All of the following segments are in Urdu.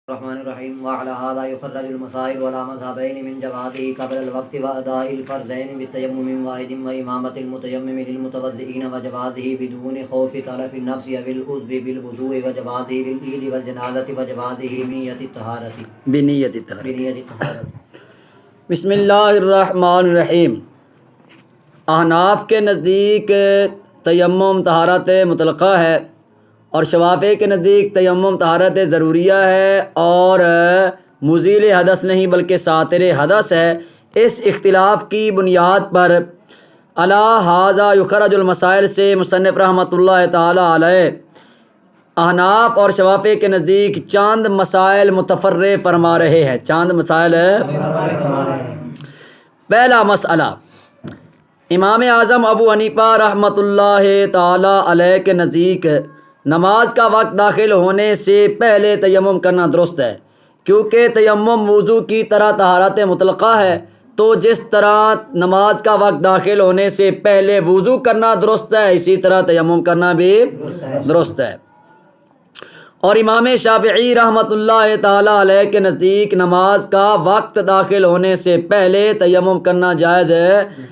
الرحمن الرحیم وعلى هذا يخرج المسائل ولا مذهبين من جوازه قبل الوقت وأداء الفرضين بالتيمم واحد وإمامة المتيمم للمتوضئين وجوازه بدون خوف تلف النفس بالعضو بالوضوء وجوازه للعيد والجنازة وجوازه بنية الطهارة. بسم اللہ الرحمن الرحیم. احناف کے نزدیک تیمم طہارت مطلقہ ہے اور شوافی کے نزدیک تیمم طہارت ضروریہ ہے اور مزیل حدث نہیں بلکہ ساتر حدث ہے. اس اختلاف کی بنیاد پر علی ھذا یخرج المسائل سے مصنف رحمۃ اللہ تعالی علیہ احناف اور شوافی کے نزدیک چاند مسائل متفرع فرما رہے ہیں. چاند مسائل پہلا مسئلہ، امام اعظم ابو حنیفہ رحمۃ اللہ تعالی علیہ کے نزدیک نماز کا وقت داخل ہونے سے پہلے تیمم کرنا درست ہے، کیونکہ تیمم وضو کی طرح طہارت مطلقہ ہے. تو جس طرح نماز کا وقت داخل ہونے سے پہلے وضو کرنا درست ہے، اسی طرح تیمم کرنا بھی درست ہے. اور امام شافعی رحمۃ اللہ تعالی علیہ کے نزدیک نماز کا وقت داخل ہونے سے پہلے تیمم کرنا جائز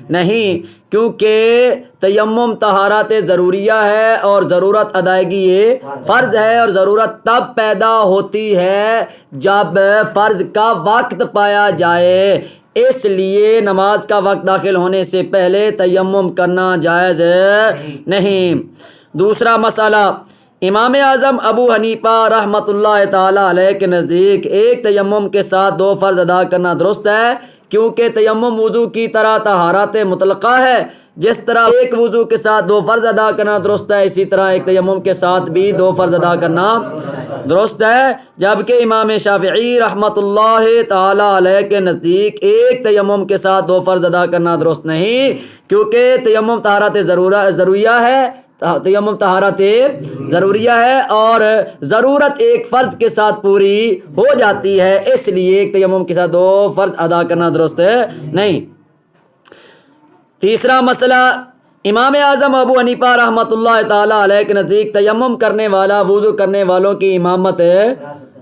نہیں، کیونکہ تیمم طہارت ضروریہ ہے اور ضرورت ادائیگی یہ فرض ہے، اور ضرورت تب پیدا ہوتی ہے جب فرض کا وقت پایا جائے. اس لیے نماز کا وقت داخل ہونے سے پہلے تیمم کرنا جائز نہیں. دوسرا مسئلہ، امام اعظم ابو حنیفہ رحمۃ اللہ تعالی علیہ کے نزدیک ایک تیمم کے ساتھ دو فرض ادا کرنا درست ہے، کیونکہ تیمم وضو کی طرح طہارت مطلقہ ہے. جس طرح ایک وضو کے ساتھ دو فرض ادا کرنا درست ہے، اسی طرح ایک تیمم کے ساتھ بھی دو فرض ادا کرنا درست ہے. جبکہ امام شافعی رحمۃ اللہ تعالی علیہ کے نزدیک ایک تیمم کے ساتھ دو فرض ادا کرنا درست نہیں، کیونکہ تیمم طہارت ضروریہ ہے، تیمم طہارت ضروریہ ہے اور ضرورت ایک فرض کے ساتھ پوری ہو جاتی ہے. اس لیے ایک تیمم کے ساتھ دو فرض ادا کرنا درست نہیں. تیسرا مسئلہ، امام اعظم ابو حنیفہ رحمۃ اللہ تعالی علیہ کے نزدیک تیمم کرنے والا وضو کرنے والوں کی امامت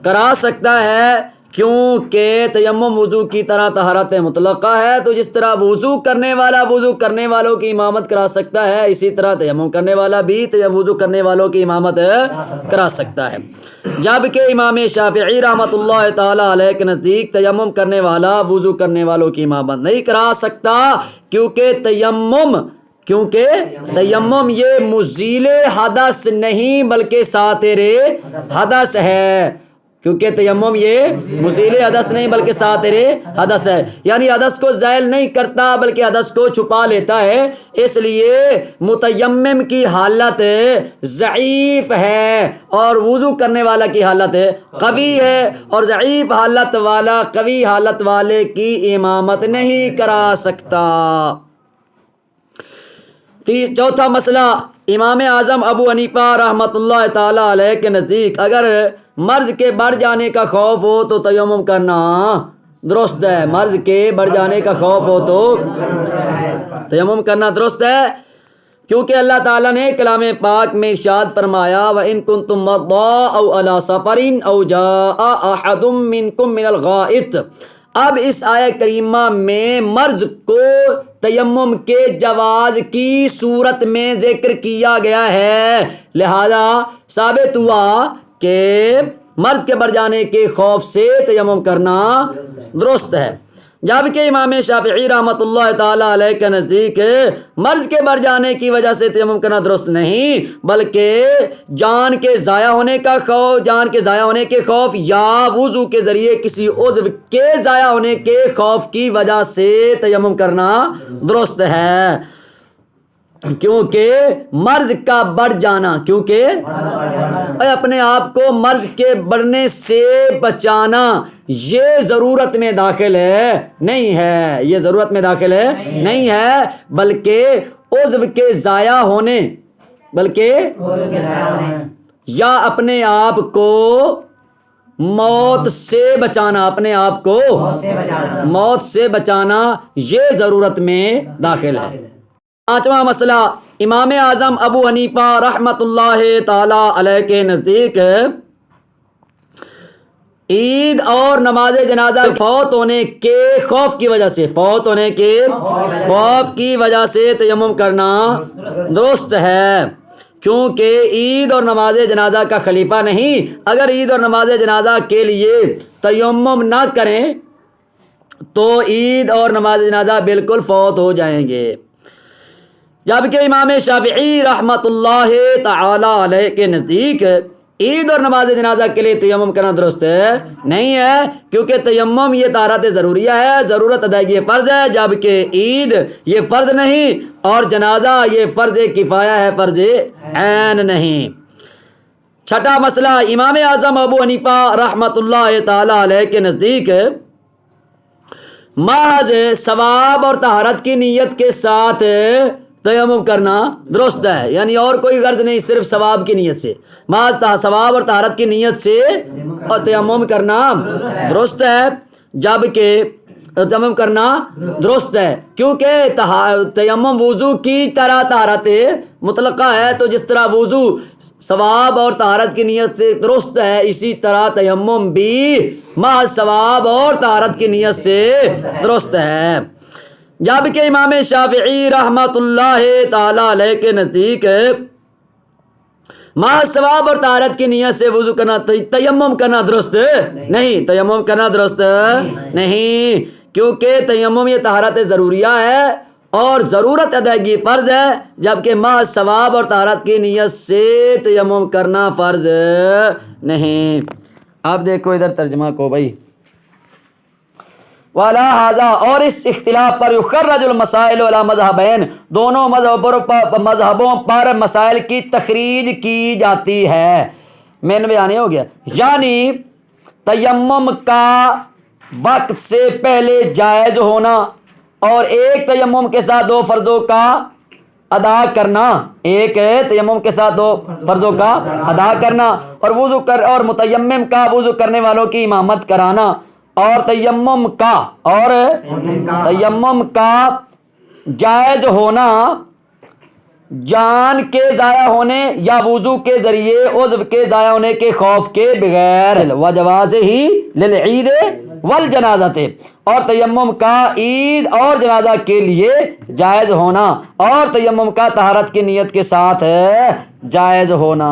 کرا سکتا ہے، کیونکہ تیمم وضو کی طرح طہارت مطلقہ ہے. تو جس طرح وضو کرنے والا وضو کرنے والوں کی امامت کرا سکتا ہے، اسی طرح تیمم کرنے والا بھی وضو کرنے والوں کی امامت کرا سکتا ہے. جبکہ امام شافعی رحمۃ اللہ تعالی علیہ کے نزدیک تیمم کرنے والا وضو کرنے والوں کی امامت نہیں کرا سکتا، کیونکہ تیمم یہ مزیل حدث نہیں بلکہ ساتر حدث ہے. کیونکہ تیمم یہ مزیل حدث نہیں بلکہ ساتر حدث ہے، یعنی حدث کو زائل نہیں کرتا بلکہ حدث کو چھپا لیتا ہے. اس لیے متیمم کی حالت ضعیف ہے اور وضو کرنے والا کی حالت قوی ہے، اور ضعیف حالت والا قوی حالت والے کی امامت نہیں کرا سکتا. چوتھا مسئلہ، امام اعظم ابو حنیفہ رحمۃ اللہ تعالی علیہ کے نزدیک اگر مرض کے بڑھ جانے کا خوف ہو تو تیمم کرنا درست ہے. مرض کے بڑھ جانے کا خوف ہو تو تیمم کرنا درست ہے، کیونکہ اللہ تعالیٰ نے کلام پاک میں ارشاد فرمایا وَإِن كُنتُم مَرْضَىٰ أَوْ عَلَىٰ سَفَرٍ أَوْ جَاءَ أَحَدٌ مِّنكُم مِّنَ الْغَائِطِ. اب اس آیہ کریمہ میں مرض کو تیمم کے جواز کی صورت میں ذکر کیا گیا ہے، لہذا ثابت ہوا کہ مرض کے بڑھ جانے کے خوف سے تیمم کرنا درست ہے. جبکہ امام شافعی رحمۃ اللہ تعالی علیہ کے نزدیک مرض کے بڑھ جانے کی وجہ سے تیمم کرنا درست نہیں، بلکہ جان کے ضائع ہونے کے خوف یا وضو کے ذریعے کسی عضو کے ضائع ہونے کے خوف کی وجہ سے تیمم کرنا درست ہے. کیونکہ مرض کا بڑھ جانا، اپنے آپ کو مرض کے بڑھنے سے بچانا یہ ضرورت میں داخل نہیں ہے، بلکہ عضو کے ضائع ہونے یا اپنے آپ کو موت سے بچانا یہ ضرورت میں داخل ہے. پانچواں مسئلہ، امام اعظم ابو حنیفہ رحمۃ اللہ تعالی علیہ کے نزدیک عید اور نماز جنازہ فوت ہونے کے خوف کی وجہ سے، فوت ہونے کے خوف کی وجہ سے تیمم کرنا درست ہے، کیونکہ عید اور نماز جنازہ کا خلیفہ نہیں۔ اگر عید اور نماز جنازہ کے لیے تیمم نہ کریں تو عید اور نماز جنازہ بالکل فوت ہو جائیں گے۔ جبکہ امام شافعی رحمۃ اللہ تعالی علیہ کے نزدیک عید اور نماز جنازہ کے لیے تیمم کرنا درست ہے نہیں ہے، کیونکہ تیمم یہ طہارت ضروریہ ہے، ضرورت ادائیگی فرض ہے، جبکہ عید یہ فرض نہیں اور جنازہ یہ فرض کفایہ ہے، فرض عین نہیں۔ چھٹا مسئلہ، امام اعظم ابو حنیفہ رحمۃ اللہ تعالی علیہ کے نزدیک محض ثواب اور طہارت کی نیت کے ساتھ تیمم کرنا درست ہے، یعنی اور کوئی غرض نہیں، صرف ثواب کی نیت سے، محض ثواب اور طہارت کی نیت سے اور تیمم کرنا درست ہے، جبکہ تیمم کرنا درست ہے، کیونکہ تیمم وضو کی طرح طہارت مطلقہ ہے، تو جس طرح وضو ثواب اور طہارت کی نیت سے درست ہے، اسی طرح تیمم بھی محض ثواب اور طہارت کی نیت سے درست ہے۔ جبکہ امام شافعی رحمۃ اللہ تعالی علیہ کے نزدیک محض ثواب اور طہارت کی نیت سے وضو کرنا، تیمم کرنا درست نہیں، تیمم کرنا درست نہیں، کیونکہ تیمم یہ طہارت ضروریہ ہے اور ضرورت ادائیگی فرض ہے، جبکہ محض ثواب اور طہارت کی نیت سے تیمم کرنا فرض نہیں۔ اب دیکھو ادھر ترجمہ کو بھائی، والا حاضا، اور اس اختلاف پر یخرج المسائل علی مذہبین، دونوں مذہبوں پر مسائل کی تخریج کی جاتی ہے۔ مین بیان ہو گیا، یعنی تیمم کا وقت سے پہلے جائز ہونا اور ایک تیمم کے ساتھ دو فرضوں کا ادا کرنا، ایک تیمم کے ساتھ دو فرضوں کا ادا کرنا، اور اور متیمم کا وضو کرنے والوں کی امامت کرانا، اور تیمم کا جائز ہونا جان کے ضائع ہونے یا وضو کے ذریعے عضو کے ضائع ہونے کے خوف کے بغیر، وجواز ہی للعید والجنازہ، اور تیمم کا عید اور جنازہ کے لیے جائز ہونا، اور تیمم کا طہارت کی نیت کے ساتھ جائز ہونا۔